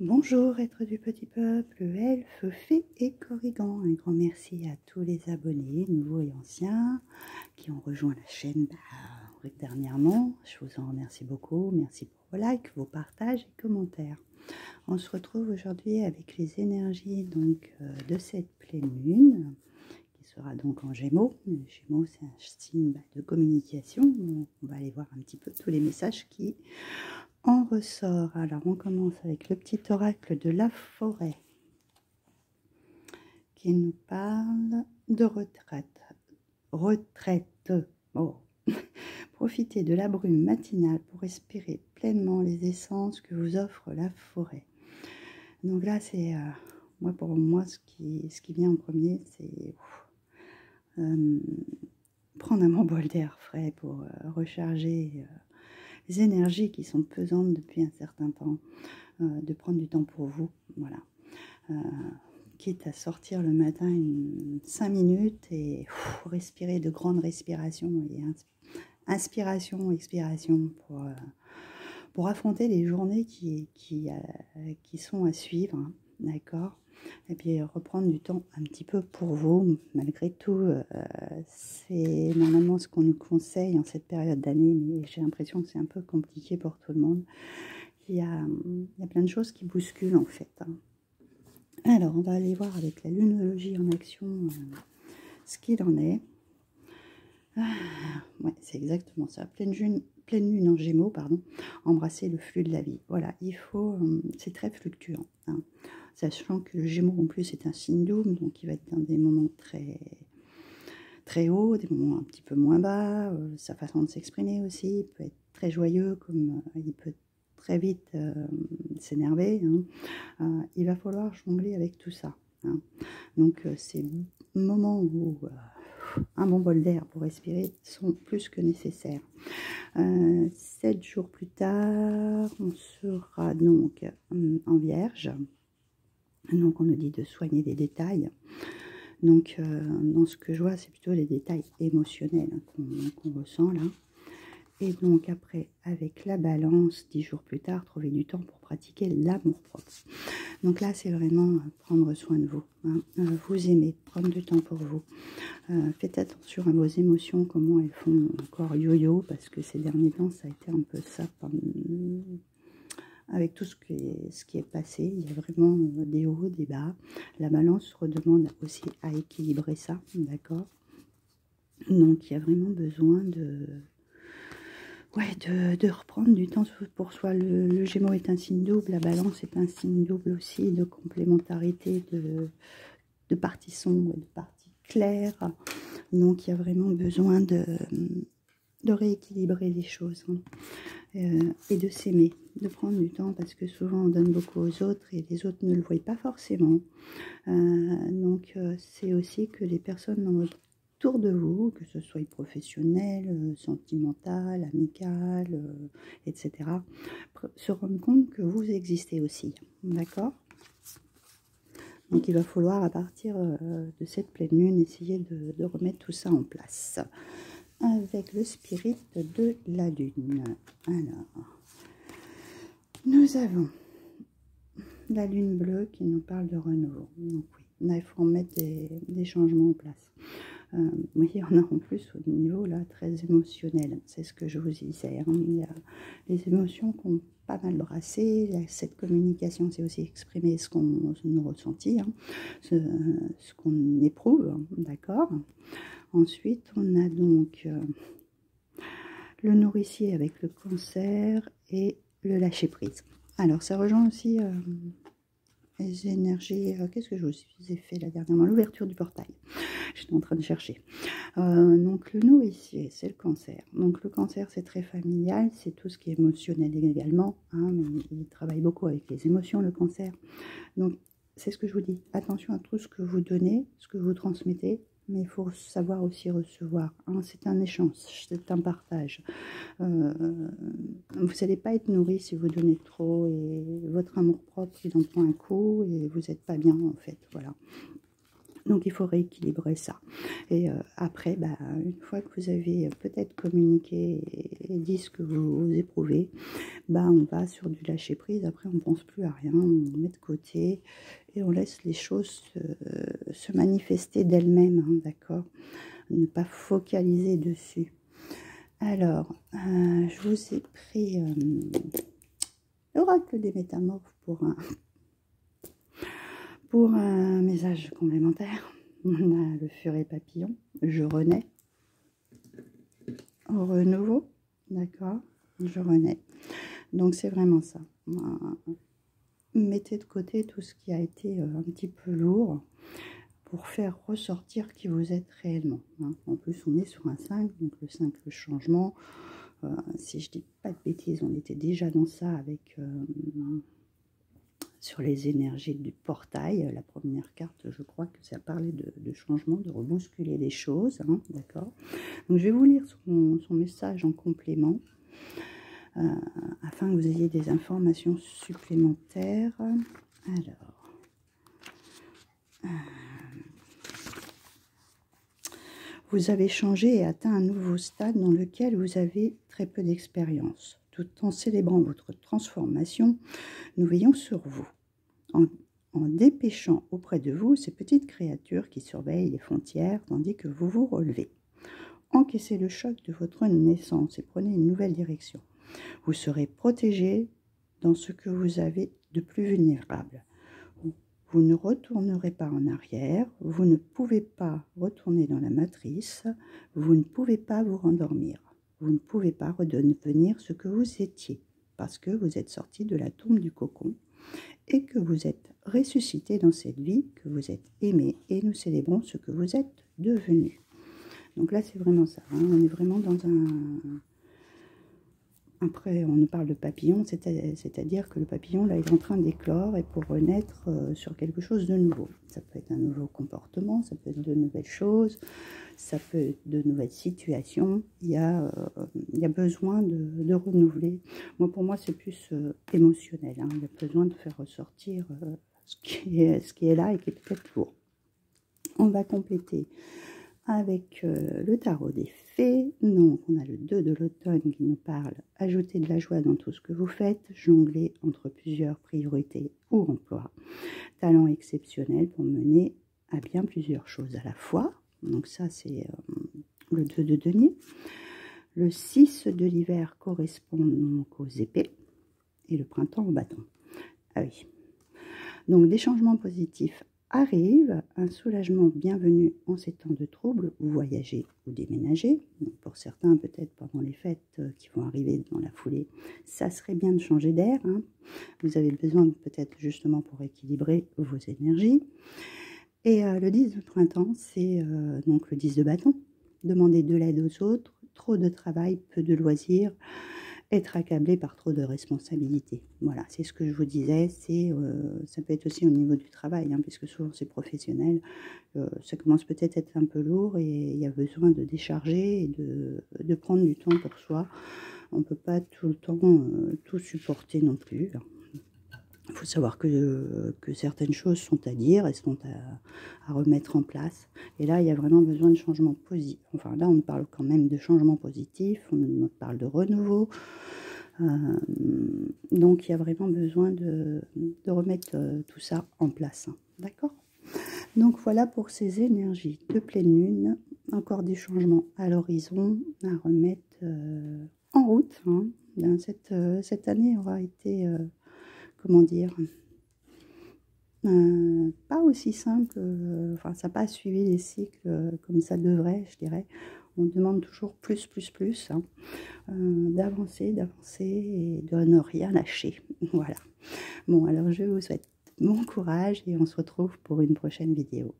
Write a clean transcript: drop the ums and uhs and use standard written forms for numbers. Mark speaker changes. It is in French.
Speaker 1: Bonjour, être du petit peuple, elfes, fées et corrigans. Un grand merci à tous les abonnés, nouveaux et anciens, qui ont rejoint la chaîne dernièrement. Je vous en remercie beaucoup. Merci pour vos likes, vos partages et commentaires. On se retrouve aujourd'hui avec les énergies de cette pleine lune, qui sera donc en Gémeaux. Le Gémeaux, c'est un signe de communication. On va aller voir un petit peu tous les messages qui en ressort. Alors on commence avec le petit oracle de la forêt qui nous parle de retraite. Retraite. Oh. Profitez de la brume matinale pour respirer pleinement les essences que vous offre la forêt. Donc là c'est pour moi ce qui vient en premier, c'est prendre un bon bol d'air frais pour recharger les énergies qui sont pesantes depuis un certain temps, de prendre du temps pour vous, voilà. Quitte à sortir le matin 5 minutes et respirer de grandes respirations et inspiration, expiration pour affronter les journées qui sont à suivre, hein, d'accord. Et puis reprendre du temps un petit peu pour vous, malgré tout, c'est normalement ce qu'on nous conseille en cette période d'année, mais j'ai l'impression que c'est un peu compliqué pour tout le monde. Il y a plein de choses qui bousculent en fait, hein. Alors, on va aller voir avec la lunologie en action ce qu'il en est. Ouais, c'est exactement ça. Pleine lune en Gémeaux, pardon. Embrasser le flux de la vie. Voilà, il faut. C'est très fluctuant, hein. Sachant que le Gémeaux en plus est un signe double, donc il va être dans des moments très hauts, des moments un petit peu moins bas. Sa façon de s'exprimer aussi il peut être très joyeux, comme il peut très vite s'énerver, hein. Il va falloir jongler avec tout ça, hein. Donc ces moments où un bon bol d'air pour respirer sont plus que nécessaires. 7 jours plus tard, on sera donc en Vierge. Donc on nous dit de soigner les détails. Donc dans ce que je vois, c'est plutôt les détails émotionnels, hein, qu'on ressent là. Et donc après, avec la Balance, 10 jours plus tard, trouver du temps pour pratiquer l'amour-propre. Donc là, c'est vraiment prendre soin de vous, hein, vous aimer, prendre du temps pour vous. Faites attention à vos émotions, comment elles font encore yo-yo, parce que ces derniers temps, ça a été un peu ça, avec tout ce qui est passé. Il y a vraiment des hauts, des bas. La Balance redemande aussi à équilibrer ça, d'accord. Donc il y a vraiment besoin de reprendre du temps pour soi. Le Gémeaux est un signe double, la Balance est un signe double aussi, de complémentarité, de parties sombres et de parties claires. Donc il y a vraiment besoin de rééquilibrer les choses, hein, et de s'aimer, de prendre du temps, parce que souvent on donne beaucoup aux autres et les autres ne le voient pas forcément. Donc c'est aussi que les personnes dans votre autour de vous, que ce soit professionnel, sentimental, amical, etc., se rendent compte que vous existez aussi, d'accord. Donc il va falloir à partir de cette pleine lune essayer de remettre tout ça en place avec le spirit de la lune. Alors, nous avons la lune bleue qui nous parle de renouveau. Donc oui, là il faut mettre des changements en place. Oui, on a en plus au niveau là très émotionnel, c'est ce que je vous disais, hein. Il y a les émotions qui ont pas mal brassé. Cette communication, c'est aussi exprimer ce qu'on nous ressentit, hein, ce qu'on éprouve, hein, d'accord. Ensuite, on a donc le nourricier avec le cancer et le lâcher prise. Alors, ça rejoint aussi les énergies. Qu'est-ce que je vous ai fait là dernièrement? L'ouverture du portail. J'étais en train de chercher. Donc, le nourricier, c'est le cancer. Donc, le cancer, c'est très familial. C'est tout ce qui est émotionnel également, hein, mais il travaille beaucoup avec les émotions, le cancer. Donc, c'est ce que je vous dis. Attention à tout ce que vous donnez, ce que vous transmettez. Mais il faut savoir aussi recevoir, hein. C'est un échange, c'est un partage. Vous n'allez pas être nourri si vous donnez trop, et votre amour propre, il en prend un coup et vous n'êtes pas bien en fait. Voilà. Donc il faut rééquilibrer ça. Et après, bah, une fois que vous avez peut-être communiqué et dit ce que vous éprouvez, bah, on va sur du lâcher prise. Après, on ne pense plus à rien, on met de côté et on laisse les choses se manifester d'elles-mêmes, hein, d'accord? Ne pas focaliser dessus. Alors, je vous ai pris l'oracle des métamorphes pour un message complémentaire. On a le furet papillon, je renais, au renouveau, d'accord, je renais. Donc c'est vraiment ça. Mettez de côté tout ce qui a été un petit peu lourd pour faire ressortir qui vous êtes réellement. Hein. En plus, on est sur un 5, donc le 5, le changement. Si je dis pas de bêtises, on était déjà dans ça avec... sur les énergies du portail, la première carte, je crois que ça parlait de changement, de rebousculer les choses, hein, d'accord. Donc je vais vous lire son message en complément, afin que vous ayez des informations supplémentaires. Alors, vous avez changé et atteint un nouveau stade dans lequel vous avez très peu d'expérience. Tout en célébrant votre transformation, nous veillons sur vous, en dépêchant auprès de vous ces petites créatures qui surveillent les frontières tandis que vous vous relevez. Encaissez le choc de votre naissance et prenez une nouvelle direction. Vous serez protégé dans ce que vous avez de plus vulnérable. Vous ne retournerez pas en arrière, vous ne pouvez pas retourner dans la matrice, vous ne pouvez pas vous rendormir, vous ne pouvez pas redevenir ce que vous étiez, parce que vous êtes sorti de la tombe du cocon et que vous êtes ressuscité dans cette vie, que vous êtes aimé, et nous célébrons ce que vous êtes devenu. Donc là, c'est vraiment ça, hein, on est vraiment dans un... Après, on nous parle de papillon, c'est-à-dire que le papillon, là, il est en train d'éclore et pour renaître sur quelque chose de nouveau. Ça peut être un nouveau comportement, ça peut être de nouvelles choses, ça peut être de nouvelles situations. Il y a besoin de renouveler. Moi, pour moi, c'est plus émotionnel. Hein. Il y a besoin de faire ressortir ce qui est là et qui est peut-être lourd. On va compléter avec le tarot des fées. Donc on a le 2 de l'automne qui nous parle « Ajoutez de la joie dans tout ce que vous faites, jongler entre plusieurs priorités ou emplois, talent exceptionnel pour mener à bien plusieurs choses à la fois ». Donc ça c'est le 2 de denier. Le 6 de l'hiver correspond donc aux épées et le printemps au bâton. Ah oui. Donc des changements positifs arrive, un soulagement bienvenu en ces temps de troubles, ou voyager ou déménager. Donc pour certains, peut-être pendant les fêtes qui vont arriver dans la foulée, ça serait bien de changer d'air. Hein. Vous avez besoin peut-être justement pour équilibrer vos énergies. Et le 10 de printemps, c'est donc le 10 de bâton. Demander de l'aide aux autres, trop de travail, peu de loisirs, être accablé par trop de responsabilités. Voilà, c'est ce que je vous disais, ça peut être aussi au niveau du travail, hein, puisque souvent c'est professionnel, ça commence peut-être à être un peu lourd et il y a besoin de décharger et de prendre du temps pour soi. On ne peut pas tout le temps tout supporter non plus. Il faut savoir que certaines choses sont à dire et sont à remettre en place. Et là, il y a vraiment besoin de changement positif. Enfin, là, on parle quand même de changement positif, on parle de renouveau. Donc, il y a vraiment besoin de remettre tout ça en place. Hein. D'accord ? Donc, voilà pour ces énergies de pleine lune. Encore des changements à l'horizon à remettre en route. Hein. Cette année aura été... comment dire, pas aussi simple, enfin ça n'a pas suivi les cycles comme ça devrait, je dirais. On demande toujours plus, hein, d'avancer et de ne rien lâcher. Voilà. Bon, alors je vous souhaite bon courage et on se retrouve pour une prochaine vidéo.